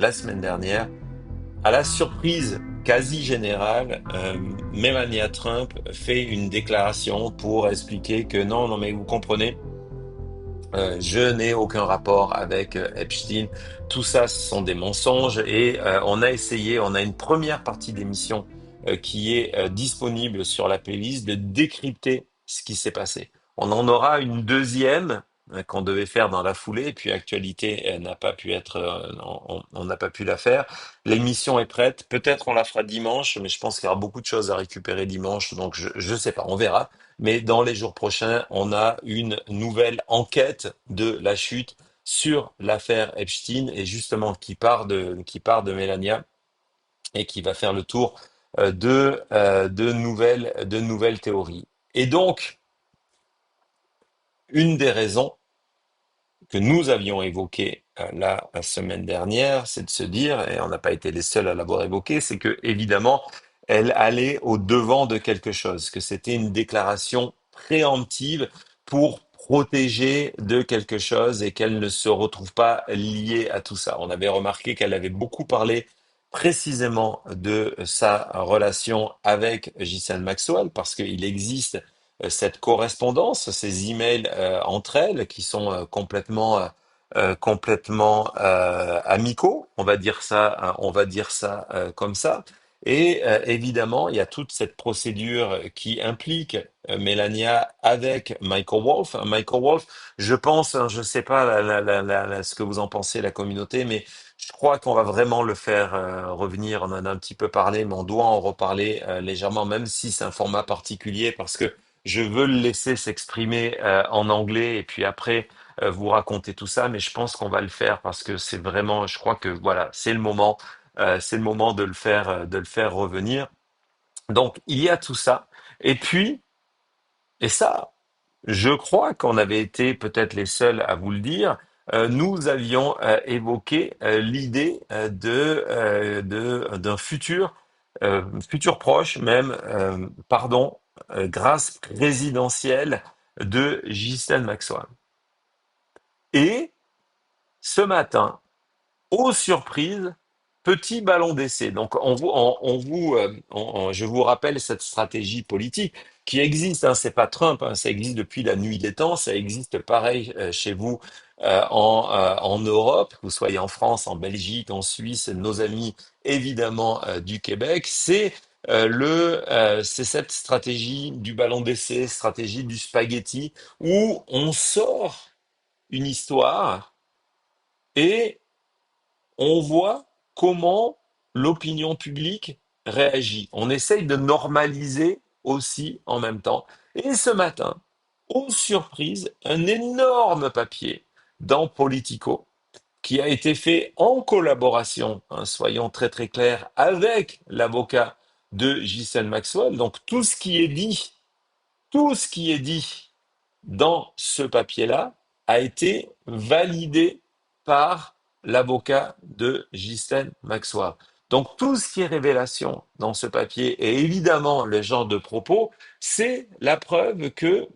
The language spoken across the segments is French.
la semaine dernière, à la surprise quasi générale, Melania Trump fait une déclaration pour expliquer que non, non, mais vous comprenez, je n'ai aucun rapport avec Epstein. Tout ça, ce sont des mensonges et on a essayé, on a une première partie d'émission qui est disponible sur la playlist de décrypter ce qui s'est passé. On en aura une deuxième qu'on devait faire dans la foulée et puis actualité n'a pas pu être, on n'a pas pu la faire. L'émission est prête. Peut-être on la fera dimanche, mais je pense qu'il y aura beaucoup de choses à récupérer dimanche, donc je sais pas, on verra. Mais dans les jours prochains, on a une nouvelle enquête de la chute sur l'affaire Epstein et justement qui part de Melania et qui va faire le tour de nouvelles théories. Et donc, une des raisons que nous avions évoquées la semaine dernière, c'est de se dire, et on n'a pas été les seuls à l'avoir évoqué, c'est que évidemment, elle allait au devant de quelque chose, que c'était une déclaration préemptive pour protéger de quelque chose et qu'elle ne se retrouve pas liée à tout ça. On avait remarqué qu'elle avait beaucoup parlé précisément de sa relation avec Ghislaine Maxwell parce qu'il existe cette correspondance, ces emails entre elles qui sont complètement amicaux, on va dire ça comme ça. Et évidemment, il y a toute cette procédure qui implique Melania avec Michael Wolff. Michael Wolff, je pense, hein, je sais pas ce que vous en pensez, la communauté, mais je crois qu'on va vraiment le faire revenir. On en a un petit peu parlé, mais on doit en reparler légèrement, même si c'est un format particulier, parce que je veux le laisser s'exprimer en anglais et puis après vous raconter tout ça, mais je pense qu'on va le faire parce que c'est vraiment, je crois que voilà, c'est le moment de le faire revenir. Donc il y a tout ça. Et puis, et ça, je crois qu'on avait été peut-être les seuls à vous le dire. Nous avions évoqué l'idée d'un futur proche même, pardon, grâce présidentielle de Ghislaine Maxwell. Et ce matin, aux surprises, petit ballon d'essai. Donc, je vous rappelle cette stratégie politique qui existe. Hein, c'est pas Trump. Hein, ça existe depuis la nuit des temps. Ça existe pareil chez vous en Europe, que vous soyez en France, en Belgique, en Suisse, nos amis évidemment du Québec. C'est cette stratégie du ballon d'essai, stratégie du spaghetti, où on sort une histoire et on voit comment l'opinion publique réagit. On essaye de normaliser aussi en même temps. Et ce matin, aux surprises, un énorme papier dans Politico qui a été fait en collaboration, hein, soyons très très clairs, avec l'avocat de Ghislaine Maxwell. Donc tout ce qui est dit dans ce papier-là a été validé par l'avocat de Ghislaine Maxwell. Donc tout ce qui est révélation dans ce papier et évidemment le genre de propos, c'est la preuve que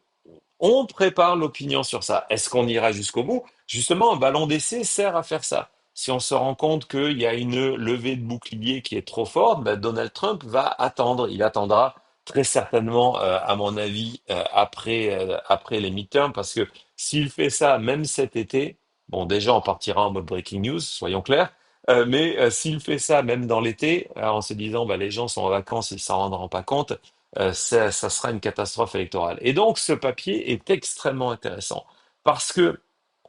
on prépare l'opinion sur ça. Est-ce qu'on ira jusqu'au bout? Justement, un ballon d'essai sert à faire ça. Si on se rend compte qu'il y a une levée de bouclier qui est trop forte, ben Donald Trump va attendre. Il attendra très certainement, à mon avis, après les midterms, parce que s'il fait ça, même cet été, bon, déjà, on partira en mode breaking news, soyons clairs, mais s'il fait ça même dans l'été, en se disant, bah, les gens sont en vacances, ils s'en rendront pas compte, ça sera une catastrophe électorale. Et donc, ce papier est extrêmement intéressant parce que,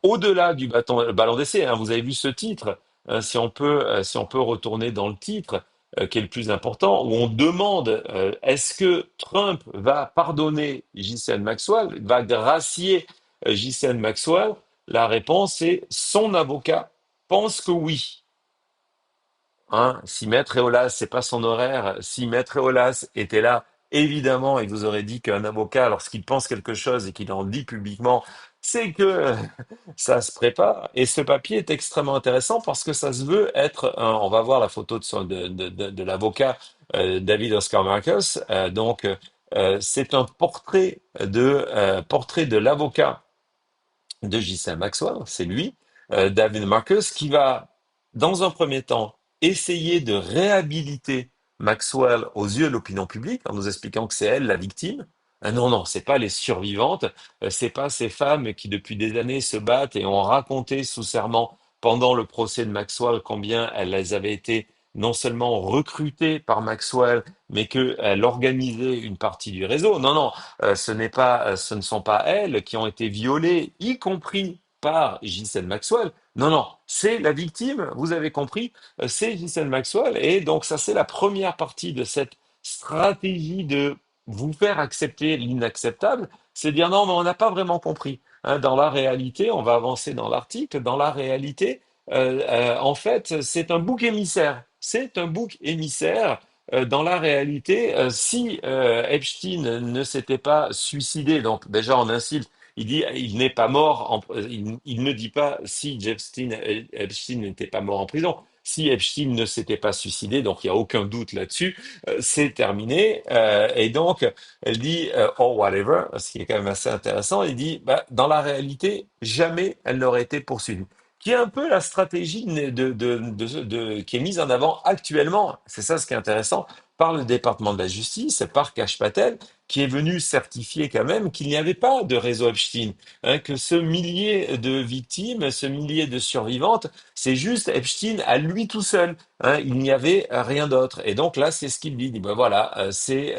au-delà du ballon d'essai, hein, vous avez vu ce titre, hein, si on peut retourner dans le titre, qui est le plus important, où on demande est-ce que Trump va pardonner Ghislaine Maxwell, va gracier Ghislaine Maxwell? La réponse est son avocat pense que oui. Hein, si Maître Eolas, c'est pas son horaire, si Maître Eolas était là, évidemment, il vous aurait dit qu'un avocat, lorsqu'il pense quelque chose et qu'il en dit publiquement, c'est que ça se prépare. Et ce papier est extrêmement intéressant parce que ça se veut être on va voir la photo de l'avocat David Oscar Marcos. C'est un portrait de l'avocat de Ghislaine Maxwell, c'est lui, David Marcus, qui va dans un premier temps, essayer de réhabiliter Maxwell aux yeux de l'opinion publique en nous expliquant que c'est elle la victime. Non, non, c'est pas les survivantes, c'est pas ces femmes qui depuis des années se battent et ont raconté sous serment pendant le procès de Maxwell combien elles avaient été non seulement recrutées par Maxwell, mais qu'elle organisait une partie du réseau. Non, non, ce ne sont pas elles qui ont été violées, y compris par Ghislaine Maxwell. Non, non, c'est la victime, vous avez compris, c'est Ghislaine Maxwell. Et donc ça, c'est la première partie de cette stratégie de vous faire accepter l'inacceptable. C'est dire non, mais on n'a pas vraiment compris. Hein, dans la réalité, on va avancer dans l'article, dans la réalité, en fait, c'est un bouc émissaire. C'est un bouc émissaire. Dans la réalité, si Epstein ne s'était pas suicidé, donc déjà on insiste, il dit il n'est pas mort, il ne dit pas si Epstein n'était pas mort en prison. Si Epstein ne s'était pas suicidé, donc il n'y a aucun doute là-dessus, c'est terminé. Et donc, elle dit, or whatever, ce qui est quand même assez intéressant, elle dit, bah, dans la réalité, jamais elle n'aurait été poursuivie. Qui est un peu la stratégie qui est mise en avant actuellement, c'est ça ce qui est intéressant, par le département de la justice, par Kash Patel, qui est venu certifier quand même qu'il n'y avait pas de réseau Epstein, hein, que ce millier de victimes, ce millier de survivantes, c'est juste Epstein à lui tout seul. Hein, il n'y avait rien d'autre. Et donc là, c'est ce qu'il dit. Il dit, ben voilà, c'est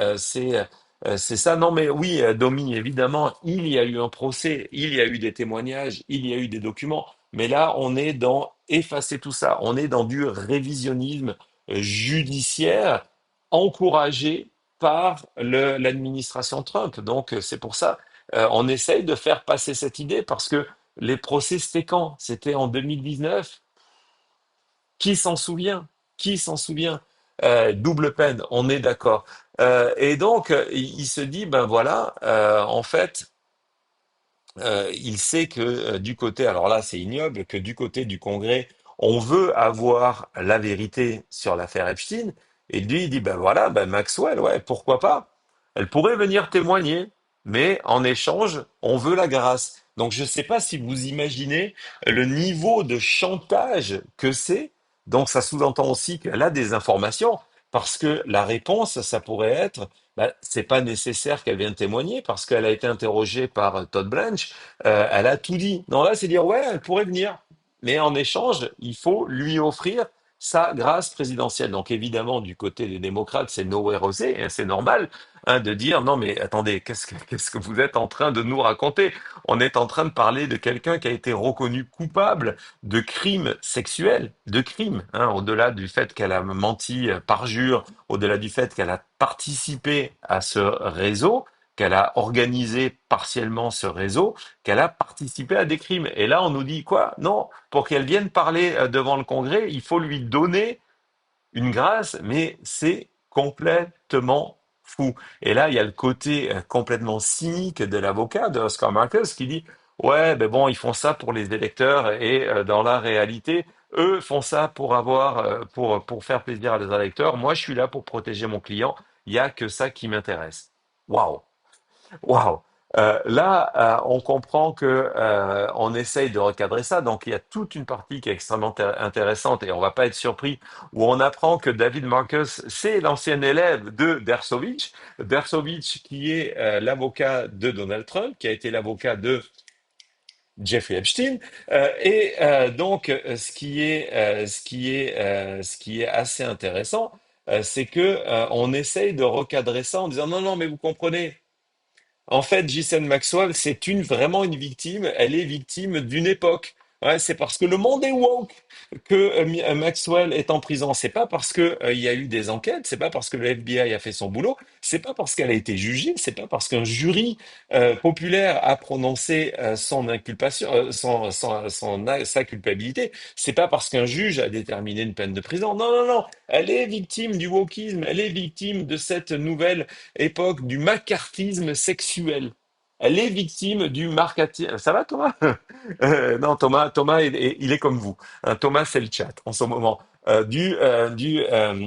ça. Non, mais oui, Domi, évidemment, il y a eu un procès, il y a eu des témoignages, il y a eu des documents. Mais là, on est dans effacer tout ça. On est dans du révisionnisme judiciaire encouragé par l'administration Trump. Donc, c'est pour ça, on essaye de faire passer cette idée parce que les procès, c'était quand? C'était en 2019. Qui s'en souvient? Qui s'en souvient? Double peine, on est d'accord. Et donc, il se dit, ben voilà, en fait, il sait que du côté, alors là c'est ignoble, que du côté du Congrès, on veut avoir la vérité sur l'affaire Epstein. Et lui, il dit, ben voilà, ben Maxwell, ouais, pourquoi pas? Elle pourrait venir témoigner, mais en échange, on veut la grâce. Donc je ne sais pas si vous imaginez le niveau de chantage que c'est. Donc ça sous-entend aussi qu'elle a des informations, parce que la réponse, ça pourrait être, bah, c'est pas nécessaire qu'elle vienne témoigner parce qu'elle a été interrogée par Todd Blanche, elle a tout dit. Non, là, c'est dire, ouais, elle pourrait venir. Mais en échange, il faut lui offrir sa grâce présidentielle. Donc évidemment, du côté des démocrates, c'est nowhere osé, hein, c'est normal hein, de dire, non mais attendez, qu'est-ce que vous êtes en train de nous raconter? On est en train de parler de quelqu'un qui a été reconnu coupable de crimes sexuels, de crimes, hein, au-delà du fait qu'elle a menti parjure, au-delà du fait qu'elle a participé à ce réseau, qu'elle a organisé partiellement ce réseau, qu'elle a participé à des crimes. Et là, on nous dit quoi? Non, pour qu'elle vienne parler devant le Congrès, il faut lui donner une grâce, mais c'est complètement fou. Et là, il y a le côté complètement cynique de l'avocat de Oscar Marcus qui dit, ouais, ben bon, ils font ça pour les électeurs et dans la réalité, eux font ça pour avoir, pour faire plaisir à des électeurs. Moi, je suis là pour protéger mon client. Il y a que ça qui m'intéresse. Waouh! Waouh! Là, on comprend que on essaye de recadrer ça. Donc, il y a toute une partie qui est extrêmement intéressante et on va pas être surpris où on apprend que David Marcus, c'est l'ancien élève de Dershowitz. Dershowitz, qui est l'avocat de Donald Trump, qui a été l'avocat de Jeffrey Epstein. Donc, ce qui est assez intéressant, c'est que on essaye de recadrer ça en disant non, non, mais vous comprenez. En fait, Ghislaine Maxwell, vraiment une victime. Elle est victime d'une époque. Ouais, c'est parce que le monde est woke que Maxwell est en prison. C'est pas parce que il y a eu des enquêtes, c'est pas parce que le FBI a fait son boulot, c'est pas parce qu'elle a été jugée, c'est pas parce qu'un jury populaire a prononcé son inculpation, sa culpabilité, c'est pas parce qu'un juge a déterminé une peine de prison. Non, non, non. Elle est victime du wokisme. Elle est victime de cette nouvelle époque du macartisme sexuel. Elle est victime du marketing. Ça va, Thomas? Non, Thomas, il est comme vous. Hein, Thomas, c'est le chat en ce moment. Du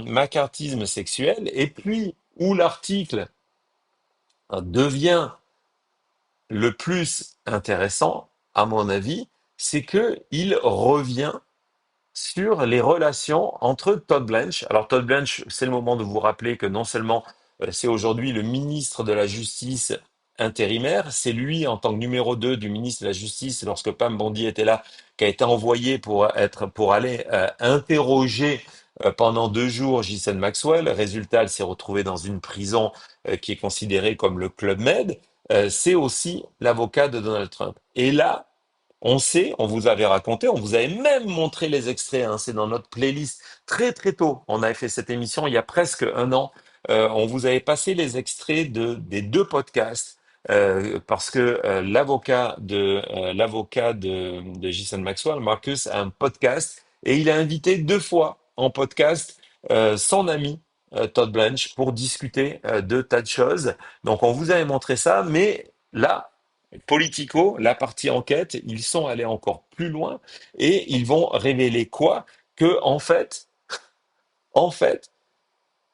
macartisme sexuel. Et puis, où l'article devient le plus intéressant, à mon avis, c'est que il revient sur les relations entre Todd Blanche. Alors Todd Blanche, c'est le moment de vous rappeler que non seulement c'est aujourd'hui le ministre de la Justice intérimaire, c'est lui en tant que numéro 2 du ministre de la Justice lorsque Pam Bondi était là, qui a été envoyé pour aller interroger pendant 2 jours Ghislaine Maxwell. Résultat, elle s'est retrouvée dans une prison qui est considérée comme le Club Med. C'est aussi l'avocat de Donald Trump. Et là, on sait, on vous avait raconté, on vous avait même montré les extraits, hein, c'est dans notre playlist très très tôt. On avait fait cette émission il y a presque un an. On vous avait passé les extraits des deux podcasts parce que l'avocat de Ghislaine Maxwell, Marcus, a un podcast et il a invité 2 fois en podcast son ami Todd Blanche pour discuter de tas de choses. Donc on vous avait montré ça, mais là, Politico, la partie enquête, ils sont allés encore plus loin et ils vont révéler quoi? Que en fait,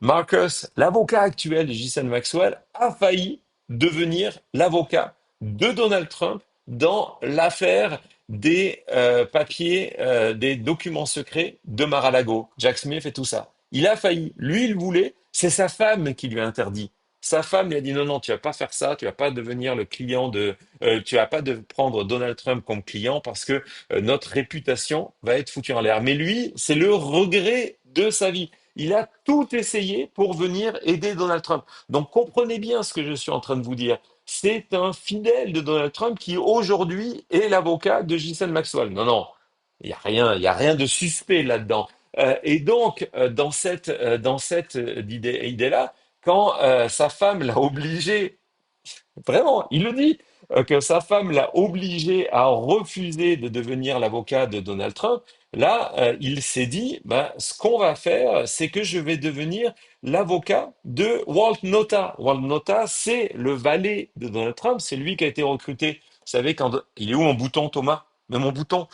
Marcus, l'avocat actuel de Ghislaine Maxwell, a failli devenir l'avocat de Donald Trump dans l'affaire des papiers, des documents secrets de Mar-a-Lago, Jack Smith et tout ça. Il a failli. Lui, il voulait. C'est sa femme qui lui a interdit. Sa femme lui a dit non, non, tu vas pas faire ça, tu vas pas devenir le client tu vas pas prendre Donald Trump comme client parce que notre réputation va être foutue en l'air. Mais lui, c'est le regret de sa vie. Il a tout essayé pour venir aider Donald Trump. Donc comprenez bien ce que je suis en train de vous dire. C'est un fidèle de Donald Trump qui aujourd'hui est l'avocat de Ghislaine Maxwell. Non, non, il y a rien de suspect là-dedans. Et donc dans cette idée-là, quand sa femme l'a obligé. Vraiment, il le dit, que sa femme l'a obligé à refuser de devenir l'avocat de Donald Trump. Là, il s'est dit, ben, ce qu'on va faire, c'est que je vais devenir l'avocat de Walt Nauta. Walt Nauta, c'est le valet de Donald Trump, c'est lui qui a été recruté. Vous savez, quand... Il est où mon bouton, Thomas? Mais mon bouton.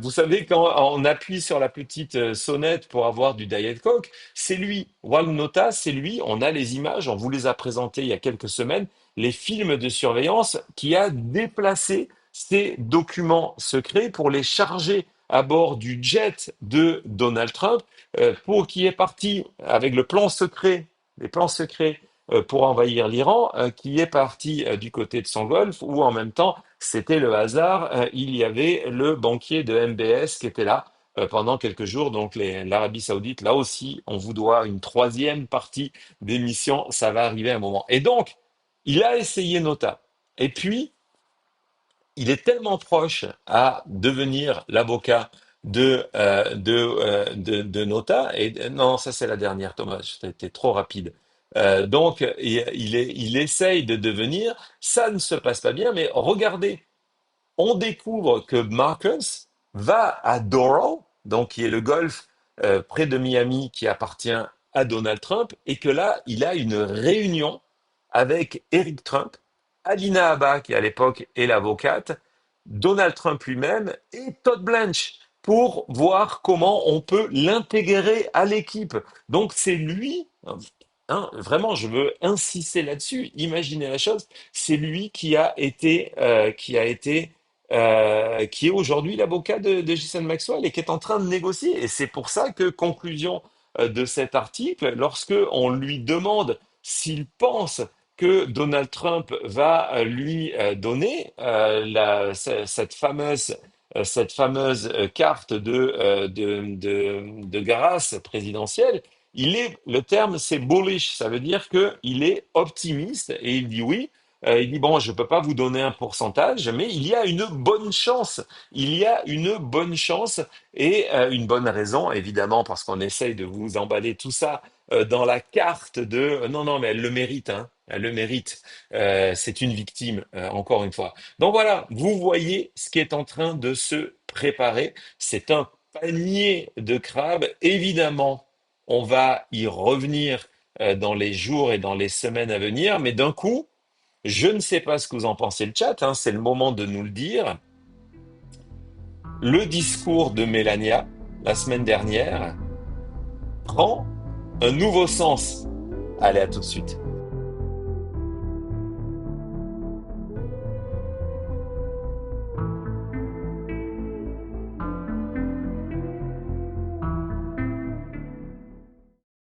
Vous savez, quand on appuie sur la petite sonnette pour avoir du Diet Coke, c'est lui. Walt Nauta, c'est lui. On a les images, on vous les a présentées il y a quelques semaines les films de surveillance qui a déplacé ces documents secrets pour les charger à bord du jet de Donald Trump pour qui est parti avec le plan secret, les plans secrets pour envahir l'Iran, qui est parti du côté de son golfe, où en même temps, c'était le hasard, il y avait le banquier de MBS qui était là pendant quelques jours. Donc l'Arabie Saoudite, là aussi, on vous doit une troisième partie d'émission, ça va arriver à un moment. Et donc, il a essayé Nota. Et puis, il est tellement proche à devenir l'avocat de Nota. Et non, ça c'est la dernière, Thomas, été trop rapide. Donc, il essaye de devenir. Ça ne se passe pas bien, mais regardez, on découvre que Marcus va à Doral, donc qui est le golfe près de Miami qui appartient à Donald Trump, et que là, il a une réunion avec Eric Trump, Alina Habba, qui à l'époque est l'avocate, Donald Trump lui-même et Todd Blanche pour voir comment on peut l'intégrer à l'équipe. Donc c'est lui, hein, vraiment, je veux insister là-dessus, imaginez la chose, c'est lui qui est aujourd'hui l'avocat de Ghislaine Maxwell et qui est en train de négocier. Et c'est pour ça que, conclusion de cet article, lorsque on lui demande s'il pense que Donald Trump va lui donner cette fameuse carte de grâce présidentielle, le terme c'est bullish, ça veut dire qu'il est optimiste et il dit oui. Il dit, bon, je ne peux pas vous donner un pourcentage, mais il y a une bonne chance. Il y a une bonne chance et une bonne raison, évidemment, parce qu'on essaye de vous emballer tout ça dans la carte de... Non, non, mais elle le mérite, hein. Elle le mérite. C'est une victime, encore une fois. Donc voilà, vous voyez ce qui est en train de se préparer. C'est un panier de crabes. Évidemment, on va y revenir dans les jours et dans les semaines à venir, mais d'un coup, je ne sais pas ce que vous en pensez le chat, hein, c'est le moment de nous le dire. Le discours de Mélania, la semaine dernière, prend un nouveau sens. Allez, à tout de suite.